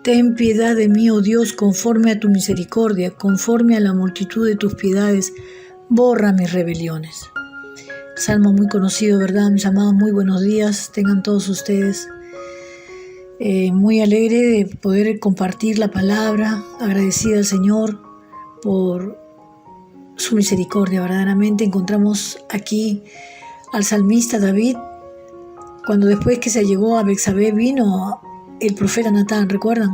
Ten piedad de mí, oh Dios, conforme a tu misericordia, conforme a la multitud de tus piedades, borra mis rebeliones. Salmo muy conocido, ¿verdad? Mis amados, muy buenos días, tengan todos ustedes. Muy alegre de poder compartir la palabra, agradecida al Señor por su misericordia. Verdaderamente encontramos aquí al salmista David, cuando después que se llegó a Betsabé vino el profeta Natán, ¿recuerdan?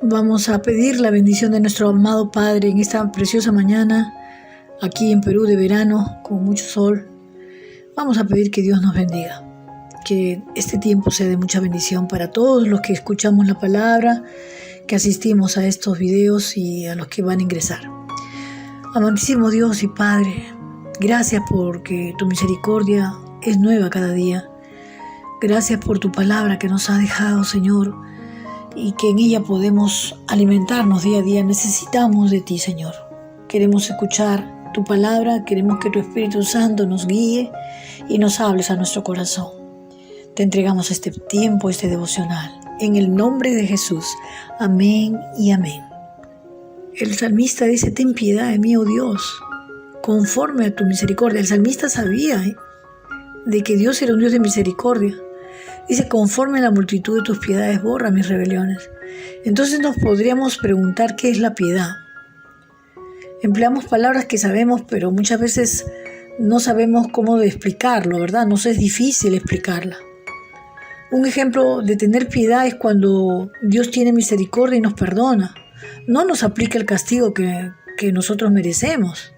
Vamos a pedir la bendición de nuestro amado Padre en esta preciosa mañana, aquí en Perú de verano, con mucho sol. Vamos a pedir que Dios nos bendiga, que este tiempo sea de mucha bendición para todos los que escuchamos la palabra, que asistimos a estos videos y a los que van a ingresar. Amantísimo Dios y Padre, gracias porque tu misericordia es nueva cada día. Gracias por tu palabra que nos has dejado, Señor, y que en ella podemos alimentarnos día a día. Necesitamos de ti, Señor. Queremos escuchar tu palabra, queremos que tu Espíritu Santo nos guíe y nos hables a nuestro corazón. Te entregamos este tiempo, este devocional, en el nombre de Jesús. Amén y amén. El salmista dice: ten piedad de mí, oh Dios, conforme a tu misericordia. El salmista sabía de que Dios era un Dios de misericordia. Dice: conforme a la multitud de tus piedades, borra mis rebeliones. Entonces nos podríamos preguntar qué es la piedad. Empleamos palabras que sabemos, pero muchas veces no sabemos cómo explicarlo, ¿verdad? Nos es difícil explicarla. Un ejemplo de tener piedad es cuando Dios tiene misericordia y nos perdona. No nos aplica el castigo que nosotros merecemos.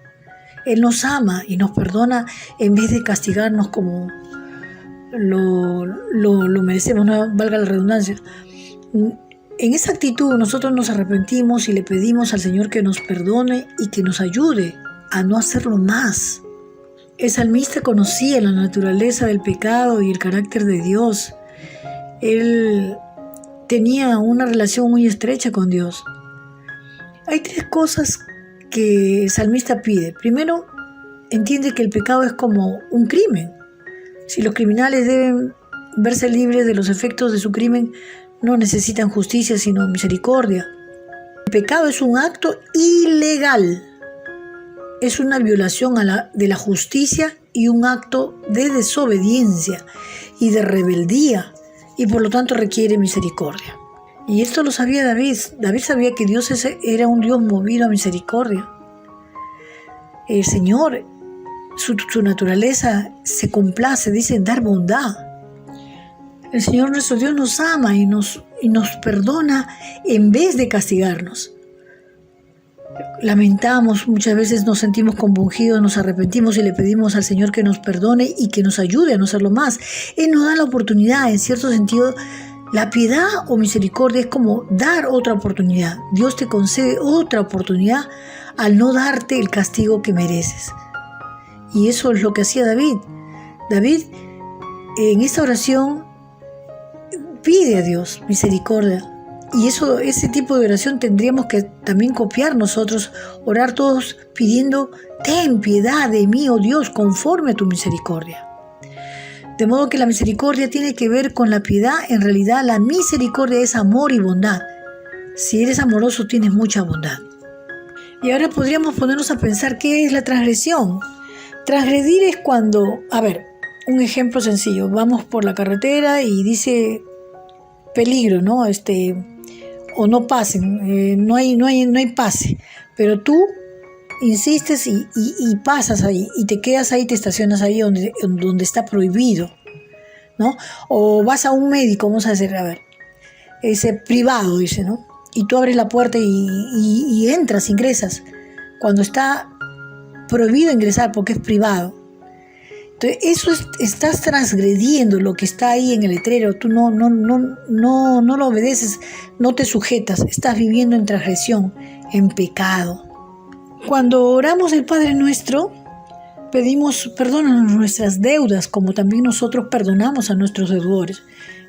Él nos ama y nos perdona en vez de castigarnos como lo merecemos, no valga la redundancia. En esa actitud nosotros nos arrepentimos y le pedimos al Señor que nos perdone y que nos ayude a no hacerlo más. El salmista conocía la naturaleza del pecado y el carácter de Dios. Él tenía una relación muy estrecha con Dios. Hay tres cosas que el salmista pide. Primero, entiende que el pecado es como un crimen. Si los criminales deben verse libres de los efectos de su crimen, no necesitan justicia sino misericordia. El pecado es un acto ilegal. Es una violación de la justicia y un acto de desobediencia y de rebeldía, y por lo tanto requiere misericordia. Y esto lo sabía David. David sabía que Dios era un Dios movido a misericordia. El Señor, su naturaleza se complace, dice, en dar bondad. El Señor nuestro Dios nos ama y nos perdona en vez de castigarnos. Lamentamos, muchas veces nos sentimos compungidos, nos arrepentimos y le pedimos al Señor que nos perdone y que nos ayude a no hacerlo más. Él nos da la oportunidad, en cierto sentido. La piedad o misericordia es como dar otra oportunidad. Dios te concede otra oportunidad al no darte el castigo que mereces. Y eso es lo que hacía David. David, en esta oración, pide a Dios misericordia. Y ese tipo de oración tendríamos que también copiar nosotros, orar todos pidiendo: ten piedad de mí, oh Dios, conforme a tu misericordia. De modo que la misericordia tiene que ver con la piedad. En realidad, la misericordia es amor y bondad. Si eres amoroso, tienes mucha bondad. Y ahora podríamos ponernos a pensar qué es la transgresión. Transgredir es cuando, un ejemplo sencillo. Vamos por la carretera y dice peligro, ¿no? O no pasen, no hay pase. Pero tú insistes y pasas ahí y te quedas ahí, te estacionas ahí donde está prohibido, ¿no? O vas a un médico, vamos a hacer, ese privado, dice, ¿no? Y tú abres la puerta y entras, ingresas, cuando está prohibido ingresar porque es privado. Entonces eso estás transgrediendo lo que está ahí en el letrero. Tú no lo obedeces, no te sujetas, estás viviendo en transgresión, en pecado. Cuando oramos el Padre Nuestro, pedimos: perdónanos nuestras deudas, como también nosotros perdonamos a nuestros deudores.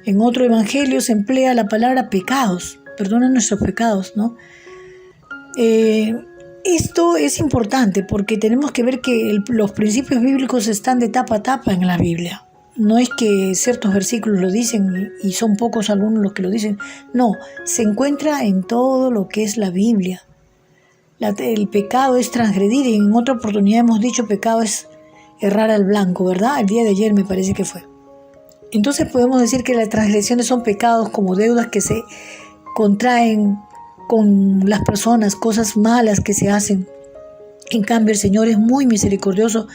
En otro evangelio se emplea la palabra pecados. Perdona nuestros pecados, ¿no? Esto es importante porque tenemos que ver que los principios bíblicos están de tapa a tapa en la Biblia. no es que ciertos versículos lo dicen y son pocos algunos los que lo dicen. No, se encuentra en todo lo que es la Biblia. El pecado es transgredir, y en otra oportunidad hemos dicho pecado es errar al blanco, ¿verdad? El día de ayer me parece que fue. Entonces podemos decir que las transgresiones son pecados como deudas que se contraen con las personas, cosas malas que se hacen. En cambio, el Señor es muy misericordioso,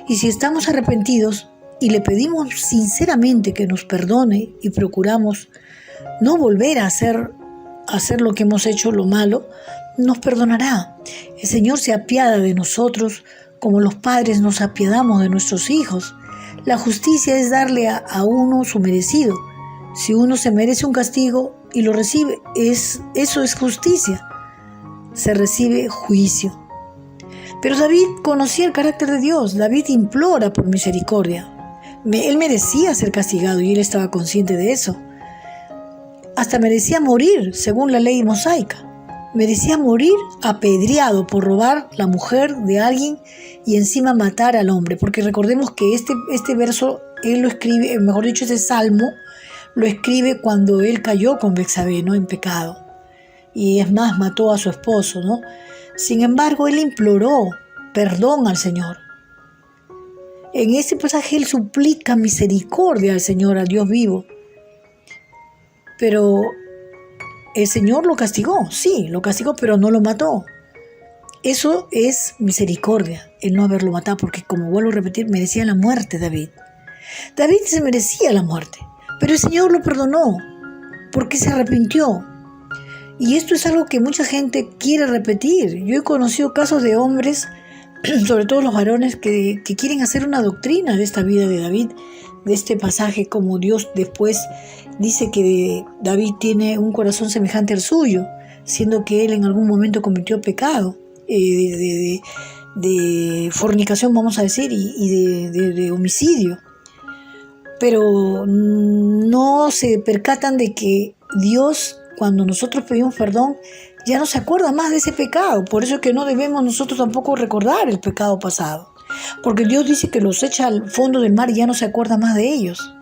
y si estamos arrepentidos y le pedimos sinceramente que nos perdone y procuramos no volver a hacer lo que hemos hecho, lo malo, nos perdonará. El Señor se apiada de nosotros como los padres nos apiadamos de nuestros hijos. La justicia es darle a uno su merecido. Si uno se merece un castigo y lo recibe, eso es justicia. Se recibe juicio. Pero David conocía el carácter de Dios. David implora por misericordia. Él merecía ser castigado y él estaba consciente de eso. Hasta merecía morir, según la ley mosaica. Merecía morir apedreado por robar la mujer de alguien y encima matar al hombre. Porque recordemos que este verso, él lo escribe, mejor dicho, ese salmo, lo escribe cuando él cayó con Betsabé, ¿no?, en pecado. Y es más, mató a su esposo, ¿no? Sin embargo, él imploró perdón al Señor. En este pasaje él suplica misericordia al Señor, al Dios vivo. Pero el Señor lo castigó, sí, lo castigó, pero no lo mató. Eso es misericordia, el no haberlo matado, porque, como vuelvo a repetir, merecía la muerte David. David se merecía la muerte, pero el Señor lo perdonó porque se arrepintió. Y esto es algo que mucha gente quiere repetir. Yo he conocido casos de hombres, sobre todo los varones, que quieren hacer una doctrina de esta vida de David, de este pasaje, como Dios después dice que David tiene un corazón semejante al suyo, siendo que él en algún momento cometió pecado de fornicación, vamos a decir, y de homicidio. Pero no se percatan de que Dios, cuando nosotros pedimos perdón, ya no se acuerda más de ese pecado. Por eso es que no debemos nosotros tampoco recordar el pecado pasado. Porque Dios dice que los echa al fondo del mar y ya no se acuerda más de ellos.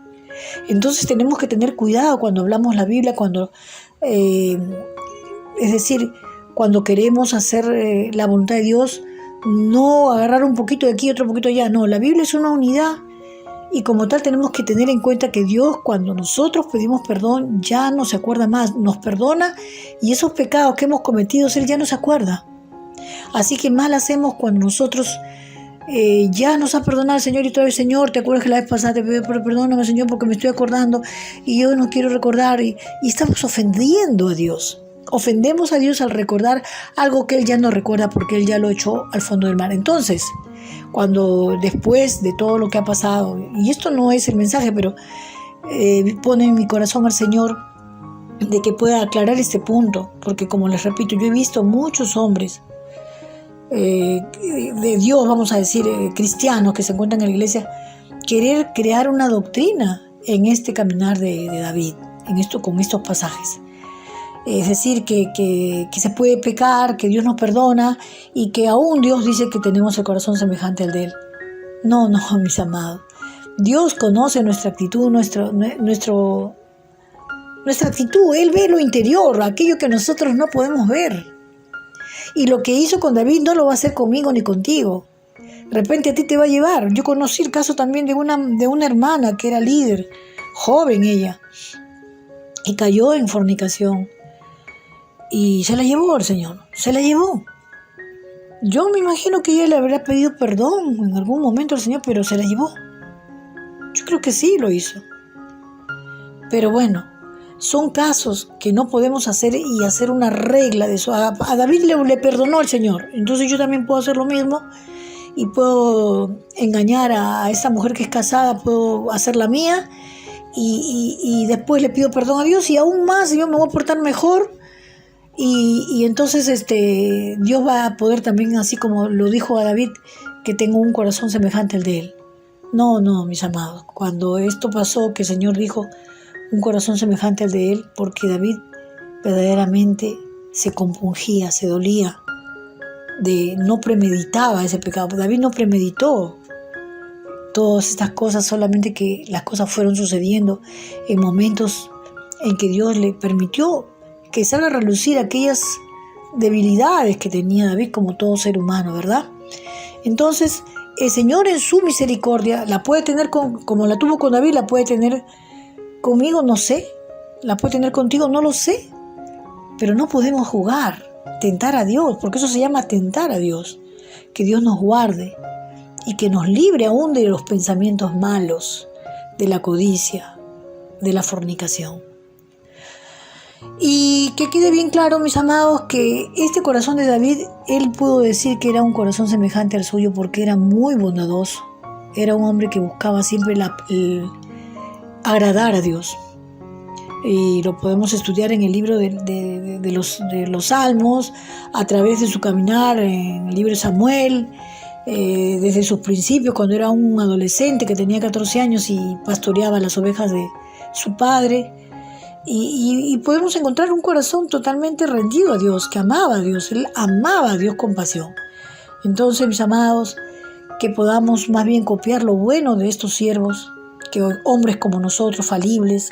Entonces tenemos que tener cuidado cuando hablamos la Biblia, es decir, cuando queremos hacer la voluntad de Dios, no agarrar un poquito de aquí y otro poquito allá. No, la Biblia es una unidad. Y como tal tenemos que tener en cuenta que Dios, cuando nosotros pedimos perdón, ya no se acuerda más, nos perdona, y esos pecados que hemos cometido, Él ya no se acuerda. Así que mal hacemos cuando nosotros ya nos ha perdonado el Señor y todavía, Señor, ¿te acuerdas que la vez pasada te pedí perdóname, Señor, porque me estoy acordando y yo no quiero recordar? Y estamos ofendiendo a Dios. Ofendemos a Dios al recordar algo que Él ya no recuerda porque Él ya lo echó al fondo del mar. Entonces, cuando después de todo lo que ha pasado, y esto no es el mensaje, pero pone en mi corazón al Señor de que pueda aclarar este punto, porque como les repito, yo he visto muchos hombres de Dios, vamos a decir, cristianos que se encuentran en la iglesia, querer crear una doctrina en este caminar de David, con estos pasajes. Es decir, que se puede pecar, que Dios nos perdona y que aún Dios dice que tenemos el corazón semejante al de Él. No, mis amados. Dios conoce nuestra actitud, nuestra actitud. Él ve lo interior, aquello que nosotros no podemos ver. Y lo que hizo con David no lo va a hacer conmigo ni contigo. De repente a ti te va a llevar. Yo conocí el caso también de una hermana que era líder, joven ella, y cayó en fornicación. Y se la llevó el Señor, se la llevó. Yo me imagino que ella le habría pedido perdón en algún momento al Señor, pero se la llevó. Yo creo que sí lo hizo. Pero bueno, son casos que no podemos hacer y hacer una regla de eso. A David le perdonó el Señor, entonces yo también puedo hacer lo mismo y puedo engañar a esa mujer que es casada, puedo hacer la mía y después le pido perdón a Dios y aún más yo me voy a portar mejor. Y entonces Dios va a poder también, así como lo dijo a David, que tengo un corazón semejante al de él. No, mis amados. Cuando esto pasó, que el Señor dijo un corazón semejante al de él, porque David verdaderamente se compungía, se dolía, no premeditaba ese pecado. David no premeditó todas estas cosas, solamente que las cosas fueron sucediendo en momentos en que Dios le permitió que salga a relucir aquellas debilidades que tenía David como todo ser humano, ¿verdad? Entonces, el Señor en su misericordia la puede tener como la tuvo con David, la puede tener conmigo, no sé, la puede tener contigo, no lo sé, pero no podemos jugar, tentar a Dios, porque eso se llama tentar a Dios. Que Dios nos guarde y que nos libre aún de los pensamientos malos, de la codicia, de la fornicación. Y que quede bien claro, mis amados, que este corazón de David, él pudo decir que era un corazón semejante al suyo porque era muy bondadoso. Era un hombre que buscaba siempre agradar a Dios. Y lo podemos estudiar en el libro de los Salmos, a través de su caminar en el libro de Samuel, desde sus principios, cuando era un adolescente que tenía 14 años y pastoreaba las ovejas de su padre. Y podemos encontrar un corazón totalmente rendido a Dios, que amaba a Dios. Él amaba a Dios con pasión. Entonces, mis amados, que podamos más bien copiar lo bueno de estos siervos, que hombres como nosotros, falibles,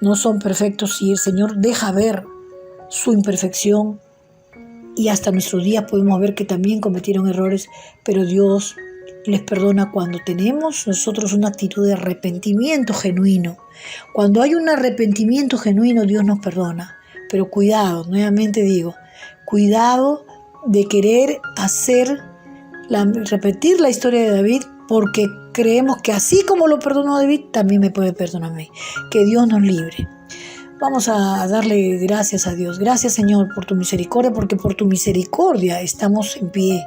no son perfectos y el Señor deja ver su imperfección y hasta nuestros días podemos ver que también cometieron errores, pero Dios les perdona cuando tenemos nosotros una actitud de arrepentimiento genuino. Cuando hay un arrepentimiento genuino, Dios nos perdona. Pero cuidado, nuevamente digo, cuidado de querer repetir la historia de David, porque creemos que así como lo perdonó David, también me puede perdonar a mí. Que Dios nos libre. Vamos a darle gracias a Dios. Gracias, Señor, por tu misericordia, porque por tu misericordia estamos en pie.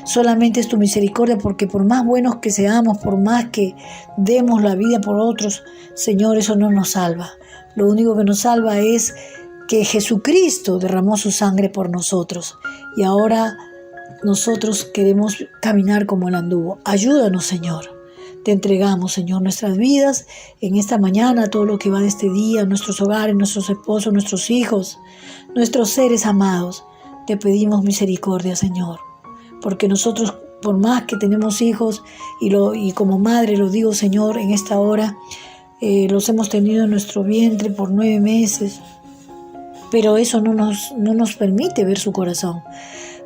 Solamente es tu misericordia, porque por más buenos que seamos, por más que demos la vida por otros, Señor, eso no nos salva. Lo único que nos salva es que Jesucristo derramó su sangre por nosotros. Y ahora nosotros queremos caminar como Él anduvo. Ayúdanos, Señor. Te entregamos, Señor, nuestras vidas en esta mañana, todo lo que va de este día, nuestros hogares, nuestros esposos, nuestros hijos, nuestros seres amados. Te pedimos misericordia, Señor, porque nosotros, por más que tenemos hijos, y como madre lo digo, Señor, en esta hora, los hemos tenido en nuestro vientre por 9 meses, pero eso no nos permite ver su corazón.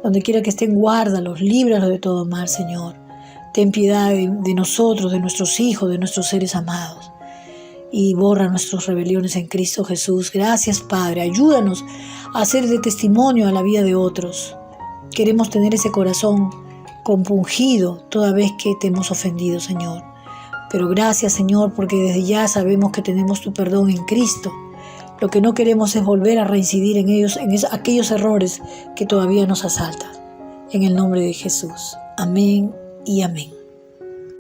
Donde quiera que estén, guárdalos, líbralos de todo mal, Señor. Ten piedad de nosotros, de nuestros hijos, de nuestros seres amados. Y borra nuestras rebeliones en Cristo Jesús. Gracias, Padre. Ayúdanos a ser de testimonio a la vida de otros. Queremos tener ese corazón compungido toda vez que te hemos ofendido, Señor. Pero gracias, Señor, porque desde ya sabemos que tenemos tu perdón en Cristo. Lo que no queremos es volver a reincidir en aquellos errores que todavía nos asaltan. En el nombre de Jesús. Amén y amén.